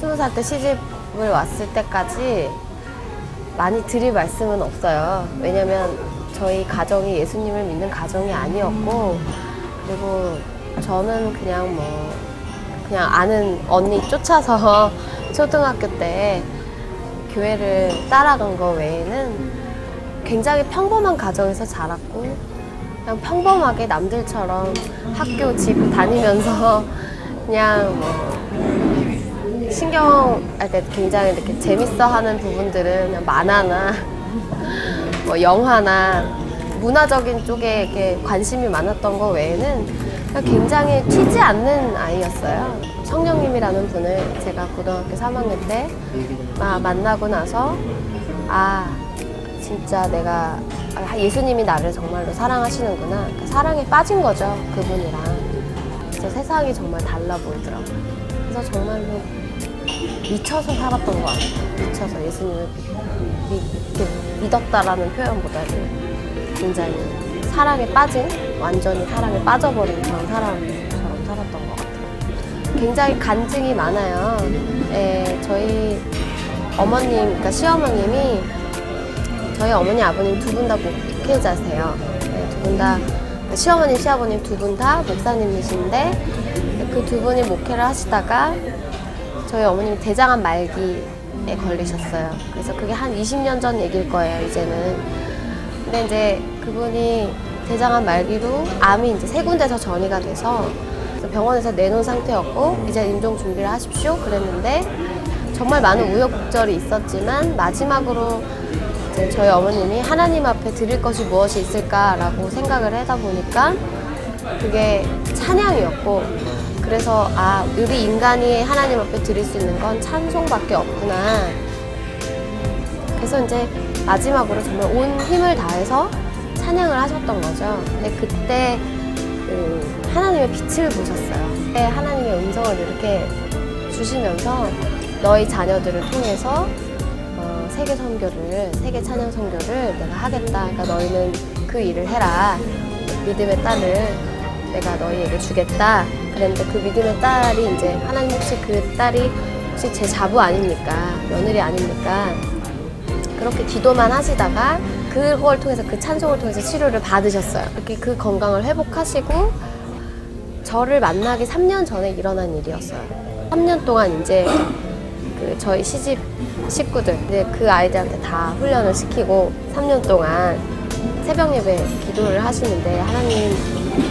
20살 때 시집을 왔을 때까지 많이 드릴 말씀은 없어요. 왜냐면 저희 가정이 예수님을 믿는 가정이 아니었고, 그리고 저는 그냥 그냥 아는 언니 쫓아서 초등학교 때 교회를 따라간 거 외에는 굉장히 평범한 가정에서 자랐고, 그냥 평범하게 남들처럼 학교, 집 다니면서 그냥 신경할 때 굉장히 이렇게 재밌어 하는 부분들은 그냥 만화나 영화나 문화적인 쪽에 이렇게 관심이 많았던 거 외에는 굉장히 튀지 않는 아이였어요. 성령님이라는 분을 제가 고등학교 3학년 때 만나고 나서 진짜 내가 예수님이 나를 정말로 사랑하시는구나. 그러니까 사랑에 빠진 거죠, 그분이랑. 그래서 세상이 정말 달라 보이더라고요. 그래서 정말로 미쳐서 살았던 것 같아요. 미쳐서 예수님을 믿었다라는 표현보다는 굉장히 사랑에 빠진, 완전히 사랑에 빠져버린 그런 사람처럼 살았던 것 같아요. 굉장히 간증이 많아요. 저희 어머님, 그러니까 시어머님이, 저희 어머니, 아버님 두 분 다 목회자세요. 두 분 다, 시어머님, 시아버님 두 분 다 목사님이신데, 그 두 분이 목회를 하시다가 저희 어머님이 대장암 말기에 걸리셨어요. 그래서 그게 한 20년 전 얘기일 거예요, 이제는. 근데 이제 그분이 대장암 말기로 암이 이제 3군데서 전이가 돼서 병원에서 내놓은 상태였고, 이제 임종 준비를 하십시오 그랬는데, 정말 많은 우여곡절이 있었지만 마지막으로 이제 저희 어머님이 하나님 앞에 드릴 것이 무엇이 있을까라고 생각을 하다 보니까 그게 찬양이었고, 그래서 우리 인간이 하나님 앞에 드릴 수 있는 건 찬송밖에 없구나. 그래서 이제 마지막으로 정말 온 힘을 다해서 찬양을 하셨던 거죠. 근데 그때 하나님의 빛을 보셨어요. 하나님의 음성을 이렇게 주시면서 너희 자녀들을 통해서 세계 선교를, 세계 찬양 선교를 내가 하겠다. 그러니까 너희는 그 일을 해라. 믿음의 딸을 내가 너희에게 주겠다. 그랬는데 그 믿음의 딸이 이제 하나님 혹시 그 딸이 혹시 제 자부 아닙니까? 며느리 아닙니까? 그렇게 기도만 하시다가 그걸 통해서, 그 찬송을 통해서 치료를 받으셨어요. 이렇게 그 건강을 회복하시고, 저를 만나기 3년 전에 일어난 일이었어요. 3년 동안 이제 저희 시집 식구들, 그 아이들한테 다 훈련을 시키고 3년 동안 새벽 예배 기도를 하시는데, 하나님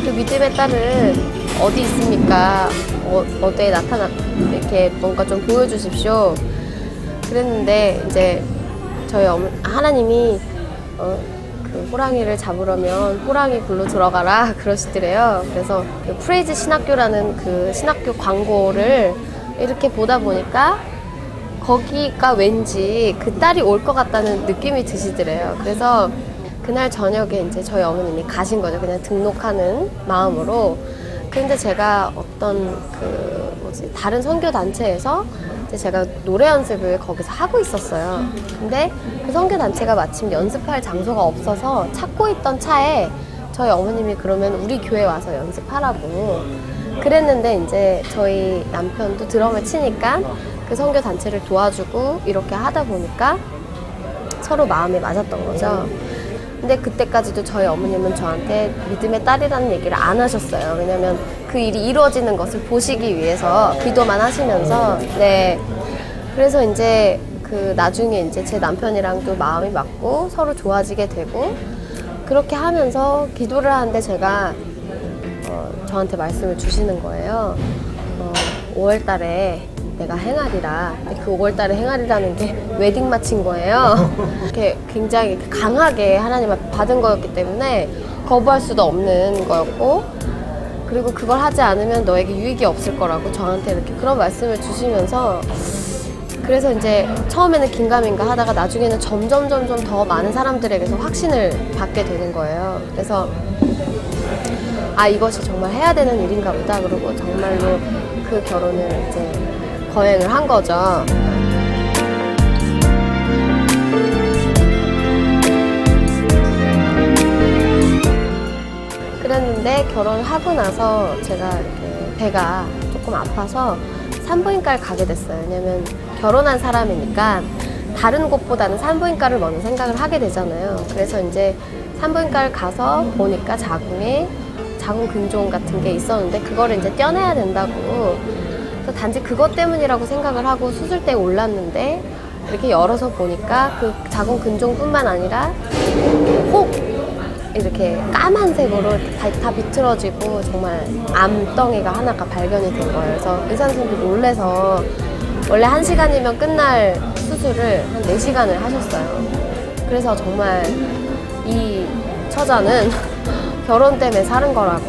그 믿음의 딸은 어디 있습니까? 어디에 이렇게 뭔가 좀 보여주십시오. 그랬는데 이제 저희 하나님이 그 호랑이를 잡으려면 호랑이 굴로 들어가라 그러시더래요. 그래서 그 프레이즈 신학교라는 그 신학교 광고를 이렇게 보다 보니까 거기가 왠지 그 딸이 올 것 같다는 느낌이 드시더래요. 그래서 그날 저녁에 이제 저희 어머님이 가신 거죠. 그냥 등록하는 마음으로. 근데 제가 어떤 다른 선교 단체에서 제가 노래 연습을 거기서 하고 있었어요. 근데 그 선교 단체가 마침 연습할 장소가 없어서 찾고 있던 차에 저희 어머님이 그러면 우리 교회 와서 연습하라고 그랬는데, 이제 저희 남편도 드럼을 치니까 그 선교 단체를 도와주고 이렇게 하다 보니까 서로 마음이 맞았던 거죠. 근데 그때까지도 저희 어머님은 저한테 믿음의 딸이라는 얘기를 안 하셨어요. 왜냐면 그 일이 이루어지는 것을 보시기 위해서 기도만 하시면서. 네. 그래서 이제 나중에 이제 제 남편이랑도 마음이 맞고 서로 좋아지게 되고, 그렇게 하면서 기도를 하는데 제가 저한테 말씀을 주시는 거예요. 5월 달에 내가 행하리라. 근데 그 5월 달에 행하리라는 게 웨딩 마친 거예요. 이렇게 굉장히 강하게 하나님 앞에 받은 거였기 때문에 거부할 수도 없는 거였고, 그리고 그걸 하지 않으면 너에게 유익이 없을 거라고 저한테 이렇게 그런 말씀을 주시면서, 그래서 이제 처음에는 긴가민가 하다가 나중에는 점점 더 많은 사람들에게서 확신을 받게 되는 거예요. 그래서 이것이 정말 해야 되는 일인가 보다. 그러고 정말로 그 결혼을 이제 거행을 한 거죠. 그랬는데 결혼을 하고 나서 제가 이렇게 배가 조금 아파서 산부인과를 가게 됐어요. 왜냐면 결혼한 사람이니까 다른 곳보다는 산부인과를 먼저 생각을 하게 되잖아요. 그래서 이제 산부인과를 가서 보니까 자궁 근종 같은 게 있었는데 그거를 이제 떼어내야 된다고. 그래서 단지 그것 때문이라고 생각을 하고 수술대에 올랐는데 이렇게 열어서 보니까 그 자궁 근종뿐만 아니라 혹 이렇게 까만색으로 다 비틀어지고 정말 암덩이가 하나가 발견이 된 거예요. 그래서 의사 선생님도 놀래서 원래 1시간이면 끝날 수술을 한 4시간을 하셨어요. 그래서 정말 이 처자는 결혼 때문에 사는 거라고,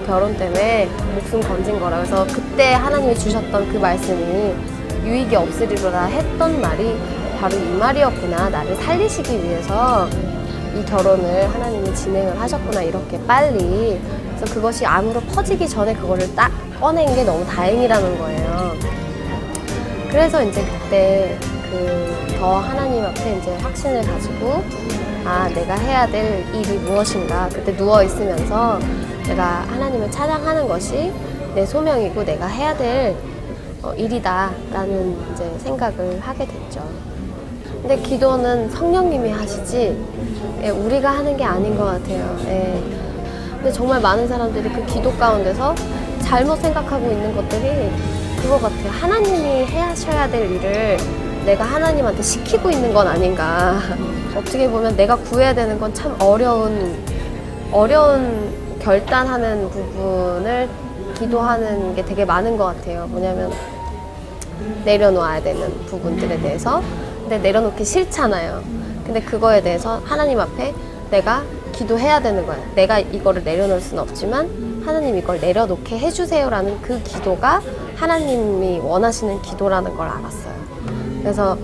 결혼 때문에 목숨 건진 거라고. 그래서 그때 하나님이 주셨던 그 말씀이 유익이 없으리로라 했던 말이 바로 이 말이었구나. 나를 살리시기 위해서 이 결혼을 하나님이 진행을 하셨구나, 이렇게 빨리. 그래서 그것이 암으로 퍼지기 전에 그거를 딱 꺼낸 게 너무 다행이라는 거예요. 그래서 이제 그때 더 하나님 앞에 이제 확신을 가지고, 아, 내가 해야 될 일이 무엇인가. 그때 누워 있으면서 내가 하나님을 찬양하는 것이 내 소명이고 내가 해야 될 일이다라는 이제 생각을 하게 됐죠. 근데 기도는 성령님이 하시지, 예, 우리가 하는 게 아닌 것 같아요. 예. 근데 정말 많은 사람들이 그 기도 가운데서 잘못 생각하고 있는 것들이 그거 같아요. 하나님이 하셔야 될 일을 내가 하나님한테 시키고 있는 건 아닌가. 어떻게 보면 내가 구해야 되는 건 참 어려운 결단하는 부분을 기도하는 게 되게 많은 것 같아요. 뭐냐면 내려놓아야 되는 부분들에 대해서. 근데 내려놓기 싫잖아요. 근데 그거에 대해서 하나님 앞에 내가 기도해야 되는 거예요. 내가 이거를 내려놓을 수는 없지만 하나님 이걸 내려놓게 해주세요라는 그 기도가 하나님이 원하시는 기도라는 걸 알았어요. 그래서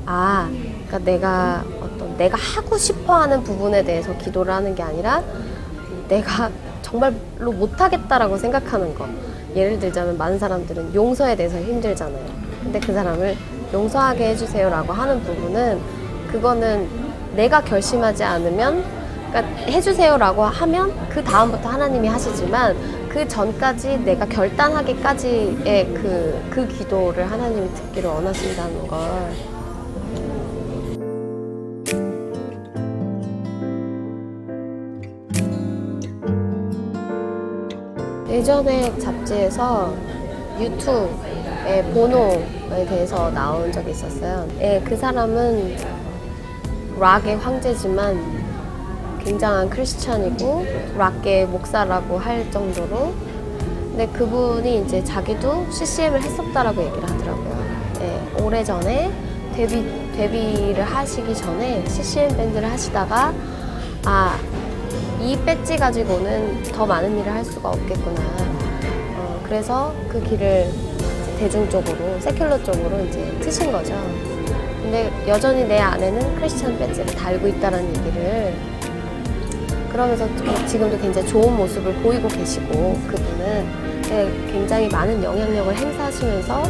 그러니까 내가 하고 싶어하는 부분에 대해서 기도를 하는 게 아니라 내가 정말로 못하겠다라고 생각하는 거. 예를 들자면 많은 사람들은 용서에 대해서 힘들잖아요. 근데 그 사람을 용서하게 해주세요라고 하는 부분은, 그거는 내가 결심하지 않으면, 그러니까 해주세요라고 하면 그 다음부터 하나님이 하시지만 그 전까지 내가 결단하기까지의 그 기도를 하나님이 듣기를 원하신다는 걸. 예전에 잡지에서 유튜브의 보노에 대해서 나온 적이 있었어요. 예, 그 사람은 락의 황제지만 굉장한 크리스찬이고 락의 목사라고 할 정도로. 근데 그분이 이제 자기도 CCM을 했었다라고 얘기를 하더라고요. 예, 오래전에 데뷔를 하시기 전에 CCM 밴드를 하시다가 이 배지 가지고는 더 많은 일을 할 수가 없겠구나. 그래서 그 길을 대중적으로, 세큘러 쪽으로 이제 트신 거죠. 근데 여전히 내 안에는 크리스찬 배지를 달고 있다는 얘기를, 그러면서 지금도 굉장히 좋은 모습을 보이고 계시고, 그분은 굉장히 많은 영향력을 행사하시면서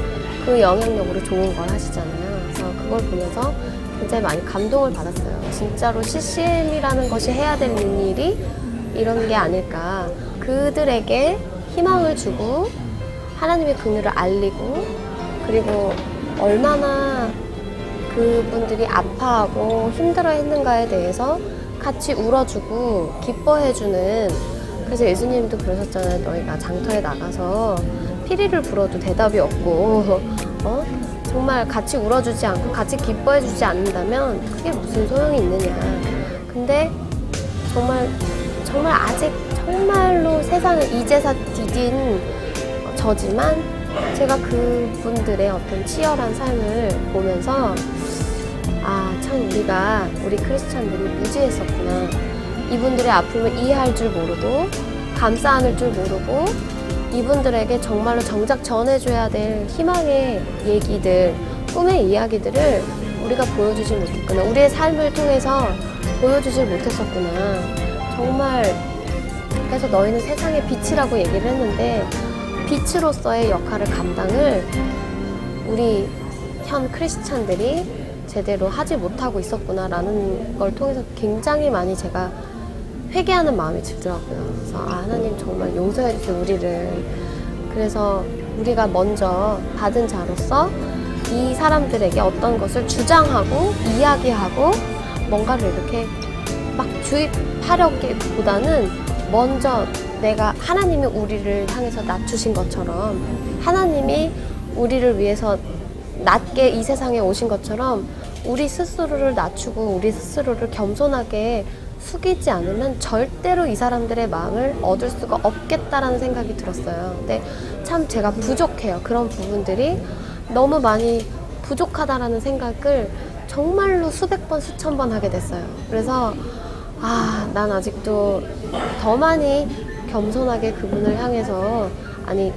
그 영향력으로 좋은 걸 하시잖아요. 그래서 그걸 보면서 굉장히 많이 감동을 받았어요. 진짜로 CCM이라는 것이 해야 되는 일이 이런 게 아닐까. 그들에게 희망을 주고 하나님의 긍휼을 알리고, 그리고 얼마나 그분들이 아파하고 힘들어했는가에 대해서 같이 울어주고 기뻐해주는. 그래서 예수님도 그러셨잖아요. 너희가 장터에 나가서 피리를 불어도 대답이 없고 정말 같이 울어주지 않고 같이 기뻐해주지 않는다면 그게 무슨 소용이 있느냐. 근데 정말 아직 정말로 세상을 이제서 디딘 저지만 제가 그분들의 어떤 치열한 삶을 보면서 참 우리 크리스찬들이 무지했었구나. 이분들의 아픔을 이해할 줄 모르고 감싸 안을 줄 모르고 이분들에게 정말로 정작 전해줘야 될 희망의 얘기들, 꿈의 이야기들을 우리가 보여주지 못했구나. 우리의 삶을 통해서 보여주질 못했었구나. 정말. 그래서 너희는 세상의 빛이라고 얘기를 했는데 빛으로서의 역할을 감당을 우리 현 크리스찬들이 제대로 하지 못하고 있었구나라는 걸 통해서 굉장히 많이 제가 회개하는 마음이 들더라고요. 그래서 하나님 정말 용서해 주세요, 우리를. 그래서 우리가 먼저 받은 자로서 이 사람들에게 어떤 것을 주장하고 이야기하고 뭔가를 이렇게 막 주입하려기보다는 먼저 내가 하나님이 우리를 향해서 낮추신 것처럼 하나님이 우리를 위해서 낮게 이 세상에 오신 것처럼 우리 스스로를 낮추고 우리 스스로를 겸손하게 숙이지 않으면 절대로 이 사람들의 마음을 얻을 수가 없겠다라는 생각이 들었어요. 근데 참 제가 부족해요. 그런 부분들이 너무 많이 부족하다라는 생각을 정말로 수백 번, 수천 번 하게 됐어요. 그래서 난 아직도 더 많이 겸손하게 그분을 향해서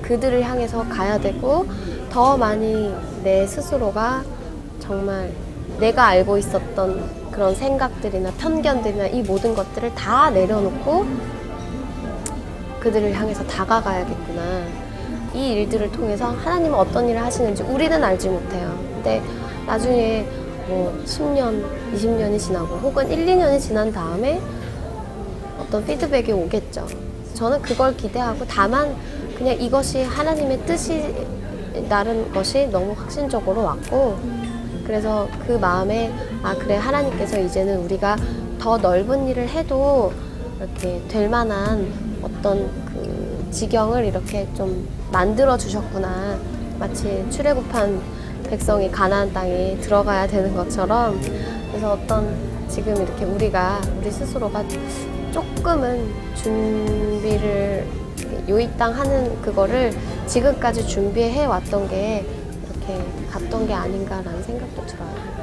그들을 향해서 가야 되고 더 많이 내 스스로가 정말 내가 알고 있었던 그런 생각들이나 편견들이나 이 모든 것들을 다 내려놓고 그들을 향해서 다가가야겠구나. 이 일들을 통해서 하나님은 어떤 일을 하시는지 우리는 알지 못해요. 근데 나중에 뭐 10년, 20년이 지나고 혹은 1, 2년이 지난 다음에 어떤 피드백이 오겠죠. 저는 그걸 기대하고 다만 그냥 이것이 하나님의 뜻이라는 것이 너무 확신적으로 왔고 그래서 그 마음에 그래 하나님께서 이제는 우리가 더 넓은 일을 해도 이렇게 될 만한 어떤 그 지경을 이렇게 좀 만들어 주셨구나. 마치 출애굽한 백성이 가나안 땅에 들어가야 되는 것처럼 그래서 어떤 지금 이렇게 우리 스스로가 조금은 준비를 요이 땅 하는 그거를 지금까지 준비해 왔던 게 이렇게 갔던 게 아닌가라는 생각도 들어요.